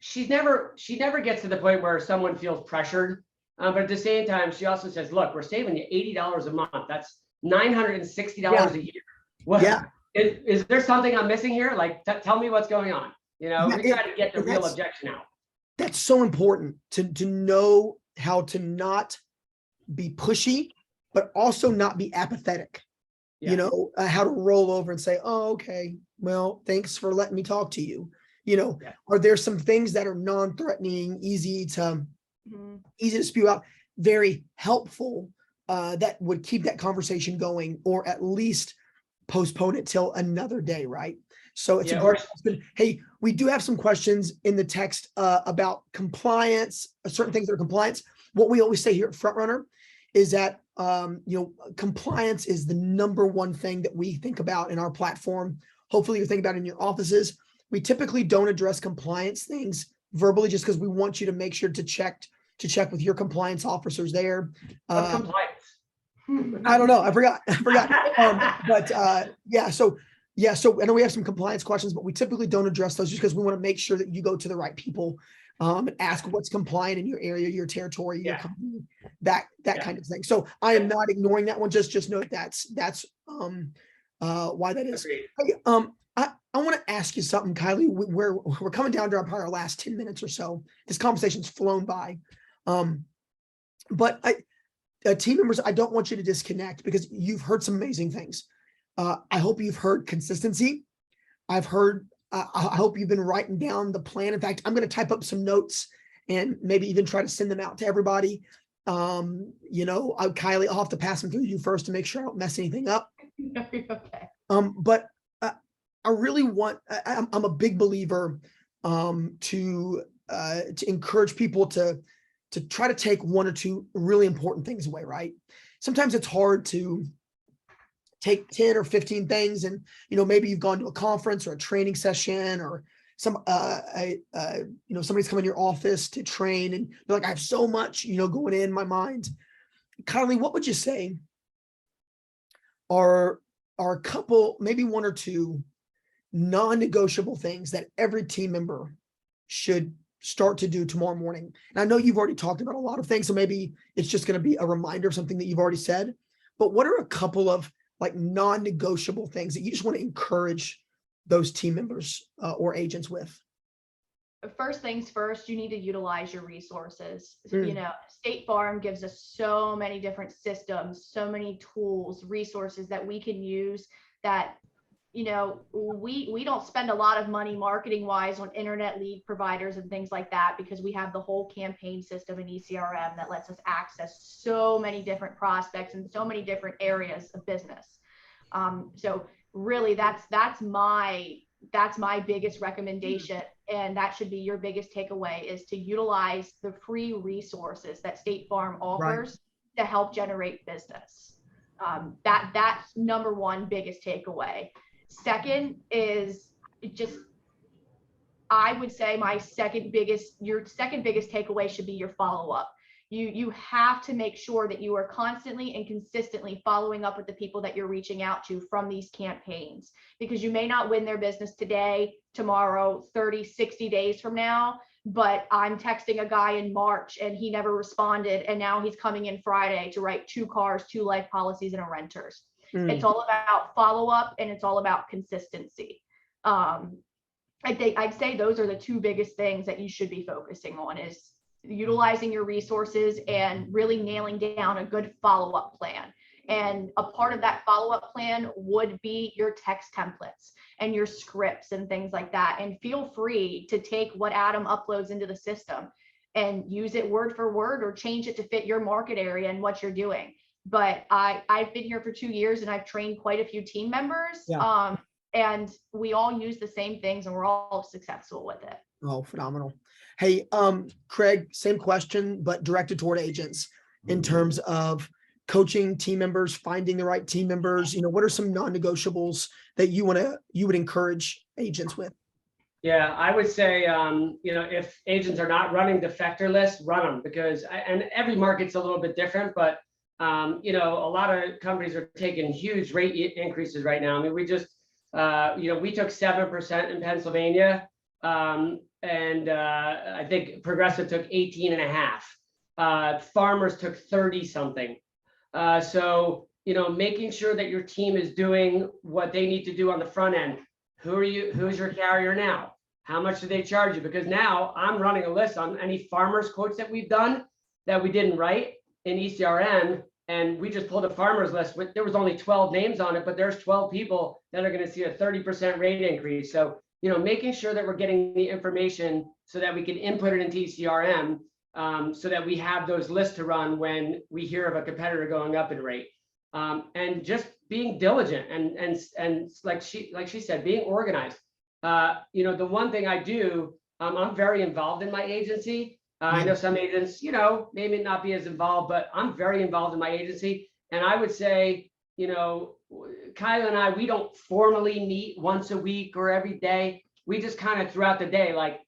she never gets to the point where someone feels pressured. But at the same time, she also says, look, we're saving you $80 a month. That's $960 a year. What? Yeah. Is there something I'm missing here? Like, tell me what's going on. We try to get the real objection out. That's so important to know how to not be pushy, but also not be apathetic. Yeah. How to roll over and say, oh, okay, well, thanks for letting me talk to you. Yeah. Are there some things that are non-threatening, easy to spew out, very helpful, that would keep that conversation going, or at least postpone it till another day, right? So it's a great question. Hey, we do have some questions in the text about compliance, certain things that are compliance. What we always say here at FrontRunner is that compliance is the number one thing that we think about in our platform. Hopefully you're thinking about it in your offices. We typically don't address compliance things verbally just because we want you to make sure to check with your compliance officers there. What's compliance? I don't know. I forgot. So I know we have some compliance questions, but we typically don't address those just because we want to make sure that you go to the right people and ask what's compliant in your area, your territory, your company, that kind of thing. So I am not ignoring that one. Just know that's why that is. Hey, I want to ask you something, Kylie. We're coming down to probably our last 10 minutes or so. This conversation's flown by. But team members, I don't want you to disconnect because you've heard some amazing things. I hope you've heard consistency. I hope you've been writing down the plan. In fact, I'm going to type up some notes and maybe even try to send them out to everybody. Kylie, I'll have to pass them through you first to make sure I don't mess anything up. Okay. But I really want, I'm a big believer to encourage people to try to take one or two really important things away, right? Sometimes it's hard to take 10 or 15 things and, maybe you've gone to a conference or a training session or somebody's come in your office to train and you're like, I have so much, going in my mind. Kylie, what would you say are a couple, maybe one or two non-negotiable things that every team member should start to do tomorrow morning? And I know you've already talked about a lot of things, so maybe it's just going to be a reminder of something that you've already said, but what are a couple of like non-negotiable things that you just want to encourage those team members or agents with? First things first, you need to utilize your resources. State Farm gives us so many different systems, so many tools, resources that we can use that you know, we don't spend a lot of money marketing wise on internet lead providers and things like that, because we have the whole campaign system in ECRM that lets us access so many different prospects and so many different areas of business. So really that's my biggest recommendation. And that should be your biggest takeaway, is to utilize the free resources that State Farm offers to help generate business. That's number one biggest takeaway. Second is just, I would say your second biggest takeaway should be your follow-up. You have to make sure that you are constantly and consistently following up with the people that you're reaching out to from these campaigns, because you may not win their business today, tomorrow, 30, 60 days from now, but I'm texting a guy in March and he never responded, and now he's coming in Friday to write 2 cars, 2 life policies, and a renter's. It's all about follow-up, and it's all about consistency. I'd say those are the 2 biggest things that you should be focusing on, is utilizing your resources and really nailing down a good follow-up plan. And a part of that follow-up plan would be your text templates and your scripts and things like that. And feel free to take what Adam uploads into the system and use it word for word, or change it to fit your market area and what you're doing. But I've been here for 2 years and I've trained quite a few team members. And we all use the same things and we're all successful with it. Oh, phenomenal. Hey, Craig, same question, but directed toward agents in terms of coaching team members, finding the right team members. You know, what are some non-negotiables that you would encourage agents with? Yeah, I would say, you know, if agents are not running defector lists, run them, because, and every market's a little bit different, but, you know, a lot of companies are taking huge rate increases right now. I mean, we just, you know, we took 7% in Pennsylvania. And I think Progressive took 18.5. Farmers took 30 something. So, you know, making sure that your team is doing what they need to do on the front end. Who's your carrier now? How much do they charge you? Because now I'm running a list on any farmers quotes that we've done that we didn't write in ECRM. And we just pulled a farmers list, but there was only 12 names on it, but there's 12 people that are going to see a 30% rate increase. So, you know, making sure that we're getting the information so that we can input it into ECRM, so that we have those lists to run when we hear of a competitor going up in rate. And just being diligent and like she said, being organized. You know, the one thing I do, I'm very involved in my agency. I know some agents, you know, maybe not be as involved, but I'm very involved in my agency. And I would say, you know, Kyla and I, we don't formally meet once a week or every day. We just kind of throughout the day, like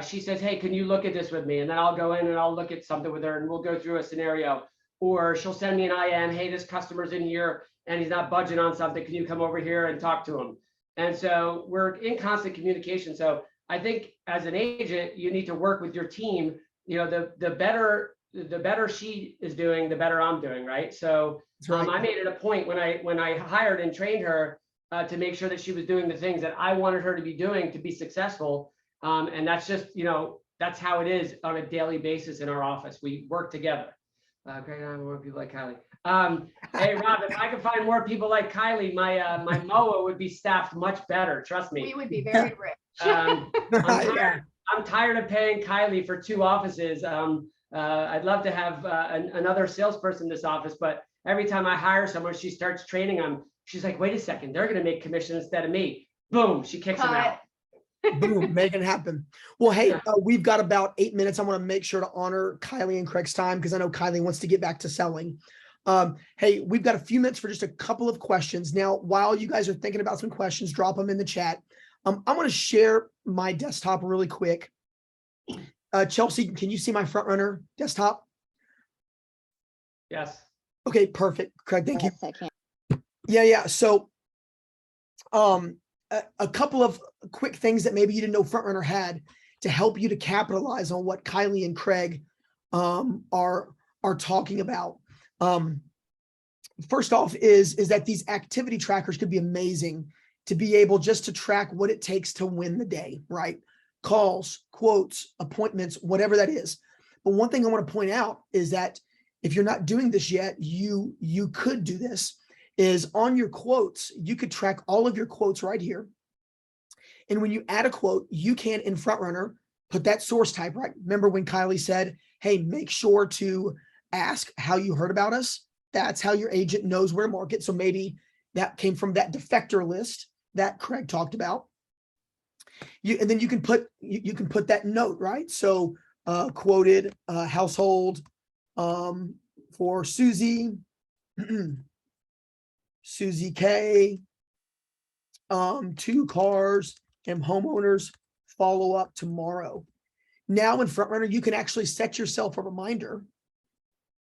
she says, hey, can you look at this with me? And then I'll go in and I'll look at something with her and we'll go through a scenario. Or she'll send me an IM, hey, this customer's in here and he's not budging on something. Can you come over here and talk to him? And so we're in constant communication. So I think as an agent, you need to work with your team. You know, the better she is doing, the better I'm doing, right? So I made it a point when I hired and trained her to make sure that she was doing the things that I wanted her to be doing to be successful. And that's just, you know, that's how it is on a daily basis in our office. We work together. Great, I more people like Kylie. Hey, Rob, if I could find more people like Kylie, my MOA would be staffed much better. Trust me. We would be very rich. I'm tired of paying Kylie for 2 offices. I'd love to have another salesperson in this office, but every time I hire someone, she starts training them. She's like, wait a second, they're going to make commission instead of me. Boom, she kicks them out. Boom, make it happen. Well, hey, we've got about 8 minutes. I want to make sure to honor Kylie and Craig's time because I know Kylie wants to get back to selling. Hey, we've got a few minutes for just a couple of questions. Now, while you guys are thinking about some questions, drop them in the chat. I want to share my desktop really quick. Chelsea, can you see my front runner desktop? Yes. Okay, perfect. Craig, thank you. Yes, I can. Yeah. So, a couple of quick things that maybe you didn't know FrontRunner had to help you to capitalize on what Kylie and Craig are talking about. First off is that these activity trackers could be amazing to be able just to track what it takes to win the day, right? Calls, quotes, appointments, whatever that is. But one thing I want to point out is that if you're not doing this yet, you could do this, is on your quotes, you could track all of your quotes right here. And when you add a quote, you can in FrontRunner put that source type, right? Remember when Kylie said, hey, make sure to ask how you heard about us. That's how your agent knows where to market. So maybe that came from that defector list that Craig talked about. And then you can put that note, right? So quoted household for Susie, Susie K, 2 cars and homeowners, follow up tomorrow. Now in FrontRunner, you can actually set yourself a reminder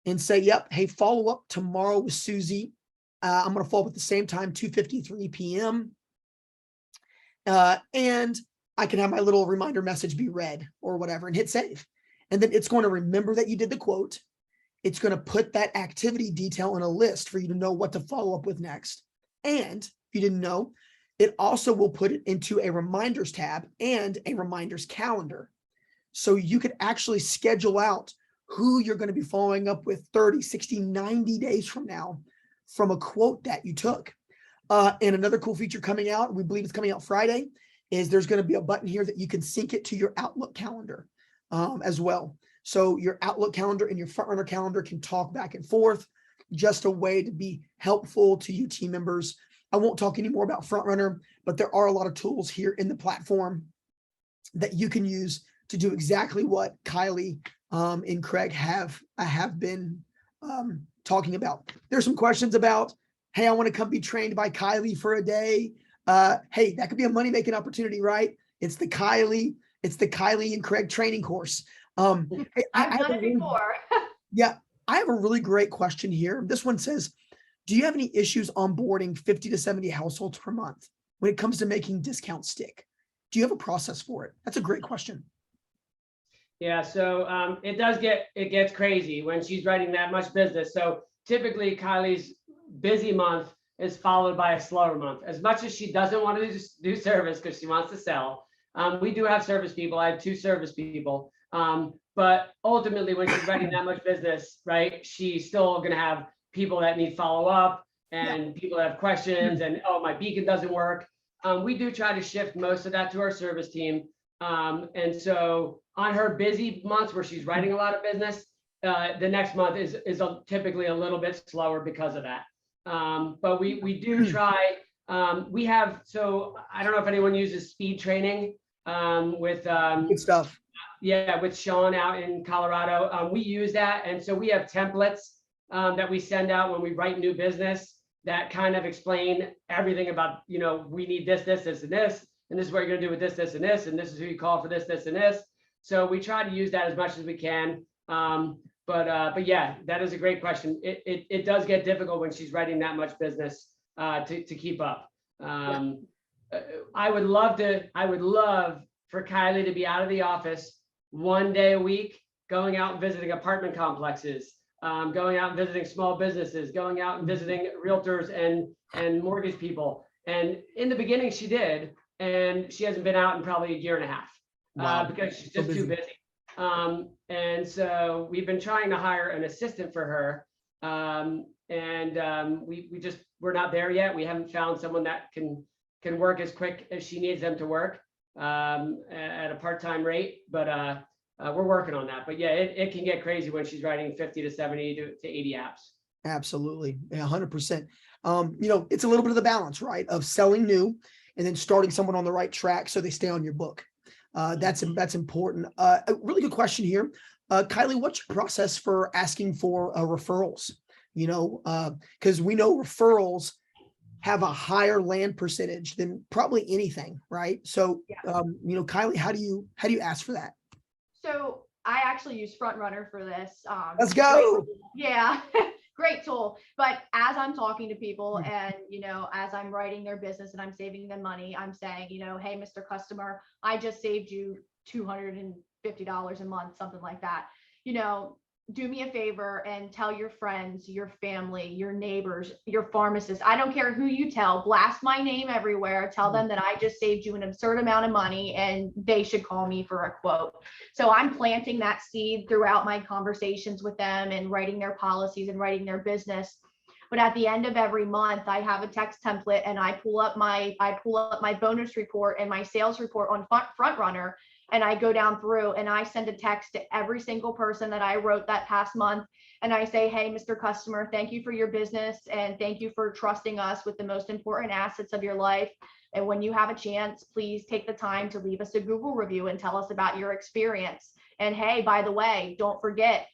and say, yep, hey, follow up tomorrow with Susie. I'm going to follow up at the same time, 2:53 p.m. And I can have my little reminder message be read or whatever and hit save. And then it's going to remember that you did the quote. It's going to put that activity detail in a list for you to know what to follow up with next. And if you didn't know, it also will put it into a reminders tab and a reminders calendar. So you could actually schedule out who you're going to be following up with 30, 60, 90 days from now from a quote that you took. And another cool feature coming out, we believe it's coming out Friday, is there's going to be a button here that you can sync it to your Outlook calendar as well. So your Outlook calendar and your FrontRunner calendar can talk back and forth, just a way to be helpful to you team members. I won't talk anymore about FrontRunner, but there are a lot of tools here in the platform that you can use to do exactly what Kylie and Craig have been talking about. There's some questions about, hey, I want to come be trained by Kylie for a day. Hey, that could be a money-making opportunity, right? It's the Kylie and Craig training course. Hey, I've done it before. Yeah, I have a really great question here. This one says, do you have any issues onboarding 50 to 70 households per month when it comes to making discounts stick? Do you have a process for it? That's a great question. Yeah, so it gets crazy when she's writing that much business. So typically Kylie's busy month is followed by a slower month. As much as she doesn't want to do service because she wants to sell, we do have service people. I have 2 service people. But ultimately, when she's writing that much business, right, she's still going to have people that need follow up and people that have questions and, oh, my beacon doesn't work. We do try to shift most of that to our service team. And so on her busy months where she's writing a lot of business, the next month is typically a little bit slower because of that. But we do try. We have, so I don't know if anyone uses speed training with Good stuff. Yeah, with Sean out in Colorado. We use that. And so we have templates that we send out when we write new business that kind of explain everything about, we need this, this, this, and this. And this is what you're going to do with this, this, and this. And this is who you call for this, this, and this. So we try to use that as much as we can. But yeah, that is a great question. It does get difficult when she's writing that much business to keep up. I would love for Kylie to be out of the office 1 day a week, going out and visiting apartment complexes, going out and visiting small businesses, going out and visiting realtors and mortgage people. And in the beginning she did, and she hasn't been out in probably a year and a half because she's just too busy. And so we've been trying to hire an assistant for her. We're not there yet. We haven't found someone that can work as quick as she needs them to work at a part-time rate, but we're working on that. But yeah, it can get crazy when she's writing 50 to 70 to 80 apps. Absolutely. Yeah, 100%. It's a little bit of the balance, right? Of selling new and then starting someone on the right track so they stay on your book. That's important. A really good question here. Kylie, what's your process for asking for referrals? Because we know referrals have a higher land percentage than probably anything, right? So, Kylie, how do you ask for that? So I actually use FrontRunner for this. Let's go. Yeah, great tool. But as I'm talking to people and, as I'm writing their business and I'm saving them money, I'm saying, hey, Mr. Customer, I just saved you $250 a month, something like that. Do me a favor and tell your friends, your family, your neighbors, your pharmacists. I don't care who you tell, blast my name everywhere. Tell them that I just saved you an absurd amount of money and they should call me for a quote. So I'm planting that seed throughout my conversations with them and writing their policies and writing their business. But at the end of every month, I have a text template and I pull up my bonus report and my sales report on Front Runner. And I go down through and I send a text to every single person that I wrote that past month. And I say, hey, Mr. Customer, thank you for your business. And thank you for trusting us with the most important assets of your life. And when you have a chance, please take the time to leave us a Google review and tell us about your experience. And hey, by the way, don't forget,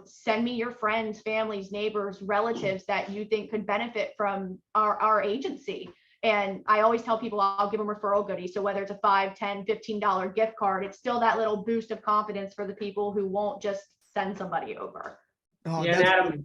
send me your friends, families, neighbors, relatives that you think could benefit from our agency. And I always tell people I'll give them referral goodies. So whether it's a $5, $10, $15 gift card, it's still that little boost of confidence for the people who won't just send somebody over. Oh, Yeah, and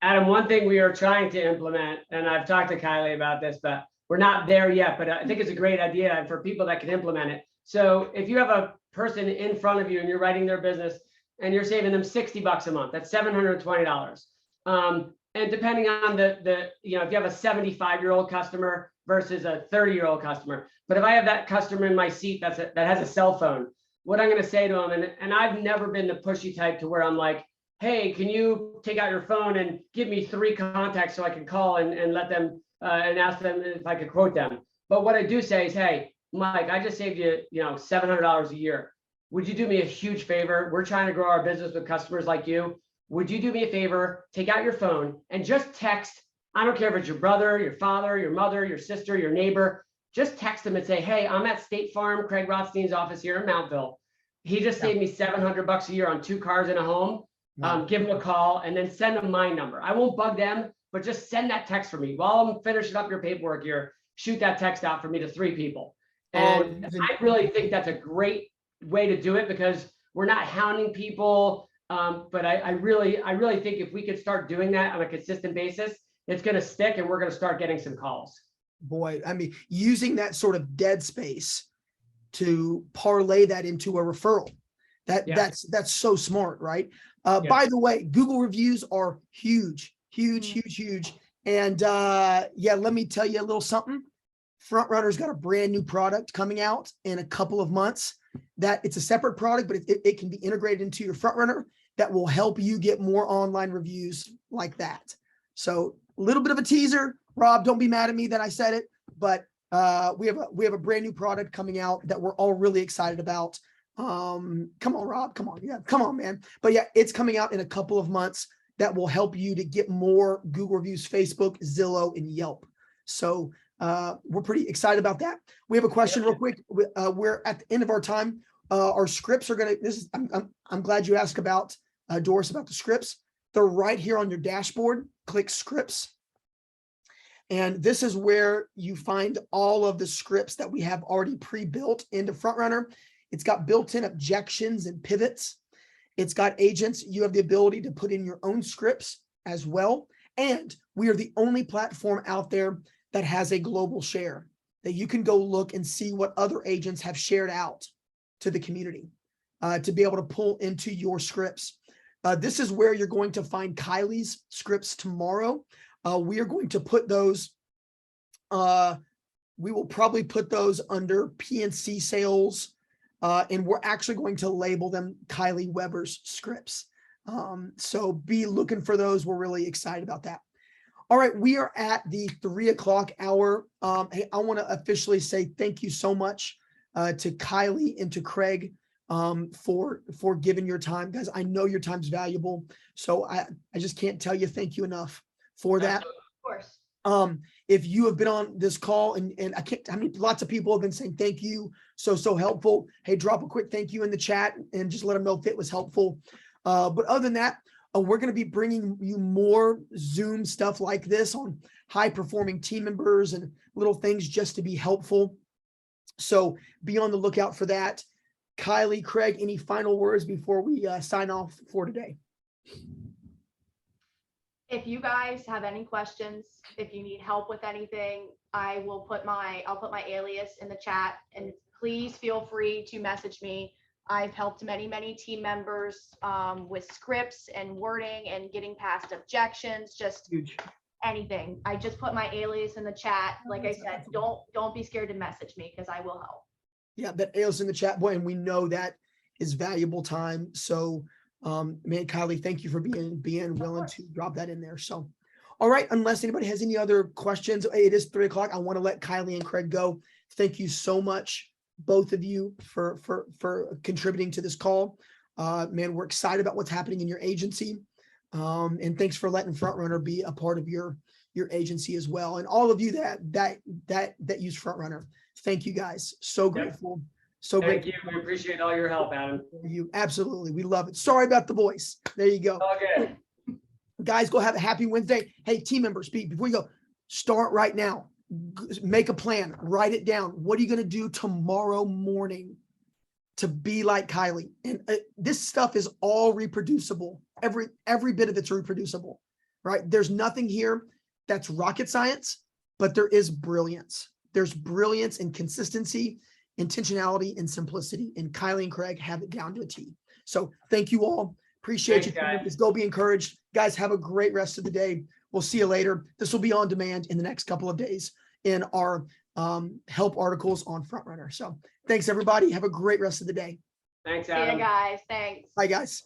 Adam, one thing we are trying to implement, and I've talked to Kylie about this, but we're not there yet, but I think it's a great idea and for people that can implement it. So if you have a person in front of you and you're writing their business and you're saving them $60 a month, that's $720. And depending on if you have a 75-year-old customer versus a 30-year-old customer, but if I have that customer in my seat that has a cell phone, what I'm going to say to them, and I've never been the pushy type to where I'm like, hey, can you take out your phone and give me 3 contacts so I can call and let them and ask them if I could quote them. But what I do say is, hey, Mike, I just saved you, $700 a year. Would you do me a huge favor? We're trying to grow our business with customers like you. Would you do me a favor? Take out your phone and just text. I don't care if it's your brother, your father, your mother, your sister, your neighbor. Just text them and say, hey, I'm at State Farm, Craig Rothstein's office here in Mountville. He just saved me $700 a year on 2 cars and a home. Give them a call and then send them my number. I won't bug them, but just send that text for me. While I'm finishing up your paperwork here, shoot that text out for me to 3 people. And I really think that's a great way to do it because we're not hounding people. But I really think if we could start doing that on a consistent basis, it's going to stick and we're going to start getting some calls. Boy, I mean, using that sort of dead space to parlay that into a referral. That's so smart, right? By the way, Google reviews are huge. And let me tell you a little something. Front Runner's got a brand new product coming out in a couple of months that it's a separate product, but it can be integrated into your Front Runner that will help you get more online reviews like that. So a little bit of a teaser. Rob, don't be mad at me that I said it, but we have a brand new product coming out that we're all really excited about. Come on, Rob, come on. Yeah, come on, man. But yeah, it's coming out in a couple of months that will help you to get more Google reviews, Facebook, Zillow, and Yelp. So we're pretty excited about that. We have a question real quick. We're at the end of our time. Our scripts are going to, I'm glad you asked about, Doris, about the scripts. They're right here on your dashboard. Click scripts. And this is where you find all of the scripts that we have already pre-built into Front Runner. It's got built-in objections and pivots. It's got agents. You have the ability to put in your own scripts as well. And we are the only platform out there that has a global share that you can go look and see what other agents have shared out to the community to be able to pull into your scripts. This is where you're going to find Kylie's scripts tomorrow. We are going to put those, we will probably put those under PNC sales. And we're actually going to label them Kylie Weber's scripts. So be looking for those. We're really excited about that. All right, we are at the 3 o'clock hour. Hey, I want to officially say thank you so much to Kylie and to Craig for giving your time, guys. I know your time's valuable, so I just can't tell you thank you enough for that. Of course. If you have been on this call and I can't, I mean, lots of people have been saying thank you. So helpful. Hey, drop a quick thank you in the chat and just let them know if it was helpful. But other than that, we're going to be bringing you more Zoom stuff like this on high performing team members and little things just to be helpful. So be on the lookout for that. Kylie, Craig, any final words before we sign off for today? If you guys have any questions, if you need help with anything, I'll put my alias in the chat, and please feel free to message me. I've helped many team members with scripts and wording and getting past objections, just Huge. anything. I just put my alias in the chat. Like I said, don't be scared to message me because I will help. Yeah, that alias in the chat, boy, and we know that is valuable time. So man, Kylie, thank you for being willing to drop that in there. So, All right, unless anybody has any other questions, it is 3 o'clock. I want to let Kylie and Craig go. Thank you so much, both of you, for contributing to this call. Man, we're excited about what's happening in your agency. And thanks for letting FrontRunner be a part of your agency as well. And all of you that use FrontRunner, thank you guys. So grateful. So Thank grateful. you. We appreciate all your help, Adam. for you. Absolutely. We love it. Sorry about the voice. There you go. All good. Guys, go have a happy Wednesday. Hey, team members, before you go, start right now. Make a plan, write it down. What are you going to do tomorrow morning to be like Kylie? And this stuff is all reproducible. Every bit of it's reproducible, right? There's nothing here that's rocket science, but there is brilliance. There's brilliance in consistency, intentionality, and simplicity. And Kylie and Craig have it down to a T. So thank you all. Appreciate you. Thanks, guys. Members. Go be encouraged. Guys, have a great rest of the day. We'll see you later. This will be on demand in the next couple of days in our help articles on FrontRunner. So thanks, everybody. Have a great rest of the day. Thanks, See you Adam. guys. Thanks. Bye, guys.